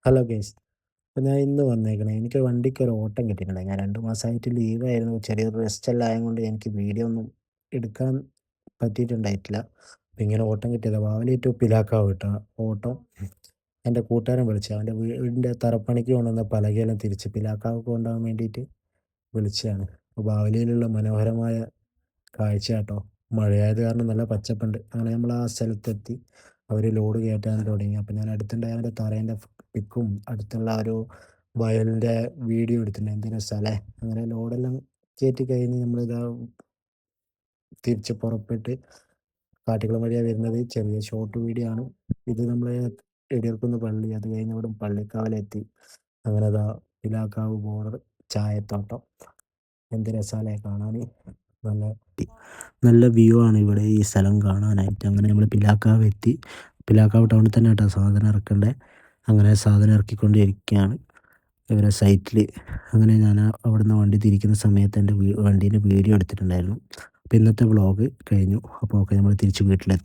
Hello guys. അപ്പോൾ ഞാൻ ഇന്ന് വന്നേക്കണേ എനിക്ക് വണ്ടിക്കൊരു ഓട്ടം കിട്ടിയിട്ടുണ്ടായി. ഞാൻ 2 മാസമായിട്ട് ലീവായിരുന്നു. ചെറിയൊരു റെസ്റ്റെല്ലാം ആയതുകൊണ്ട് എനിക്ക് വീഡിയോ ഒന്നും എടുക്കാൻ പറ്റിയിട്ടുണ്ടായിട്ടില്ല. അപ്പോൾ ഇങ്ങനെ ഓട്ടം കിട്ടിയതാ. വാവലി ടു പിലാക്കാവ് ട്ടോ ഓട്ടം. എൻ്റെ കൂട്ടുകാരൻ വിളിച്ചതാ. അവൻ്റെ വീടിൻ്റെ തറപ്പണിക്ക് കൊണ്ടുവന്ന പലകയെല്ലാം തിരിച്ച് പിലാക്കാവ്ക്ക് കൊണ്ടുപോകാൻ വേണ്ടിയിട്ട് വിളിച്ചതാണ്. അപ്പോൾ ബാവലിയിലുള്ള മനോഹരമായ കാഴ്ച കേട്ടോ. മഴയായത് കാരണം നല്ല പച്ചപ്പുണ്ട്. അങ്ങനെ നമ്മൾ ആ സ്ഥലത്തെത്തി. അവർ ലോഡ് കയറ്റാൻ തുടങ്ങി. അപ്പോൾ ഞാൻ അടുത്തുണ്ടായ അവൻ്റെ തറേൻ്റെ പിക്കും അടുത്തുള്ള ഒരു വയലിൻ്റെ വീഡിയോ എടുത്തിട്ടുണ്ട്. എന്ത് രസാല്ലേ. അങ്ങനെ ലോഡെല്ലാം കയറ്റി കഴിഞ്ഞ് നമ്മളിതാ തിരിച്ച് പുറപ്പെട്ട് കാട്ടിക്കുളം വഴിയാണ് വരുന്നത്. ചെറിയ ഷോർട്ട് വീഡിയോ ആണ്. ഇത് നമ്മളെ എടിയൂർക്കുന്ന് പള്ളി, അത് കഴിഞ്ഞ് ഇവിടെ പള്ളിക്കാവിലെത്തി. അങ്ങനെ ദാ പിലാക്കാവ് ബോർഡർ ചായത്തോട്ടം. എന്ത് രസാല്ലേ കാണാന്. നല്ല നല്ല വ്യൂ ആണ് ഇവിടെ ഈ സ്ഥലം കാണാനായിട്ട്. അങ്ങനെ നമ്മൾ പിലാക്കാവ് എത്തി. പിലാക്കാവ് ടൗണിൽ തന്നെ കേട്ടോ സാധനം ഇറക്കണ്ടേ. അങ്ങനെ സാധനം ഇറക്കിക്കൊണ്ടിരിക്കുകയാണ് ഇവരെ സൈറ്റിൽ. അങ്ങനെ ഞാൻ അവിടുന്ന് വണ്ടി തിരിക്കുന്ന സമയത്ത് എൻ്റെ വണ്ടീൻ്റെ വീഡിയോ എടുത്തിട്ടുണ്ടായിരുന്നു. അപ്പോൾ ഇന്നത്തെ വ്ളോഗ് കഴിഞ്ഞു. അപ്പോൾ ഓക്കെ, നമ്മൾ തിരിച്ച് വീട്ടിലെത്തി.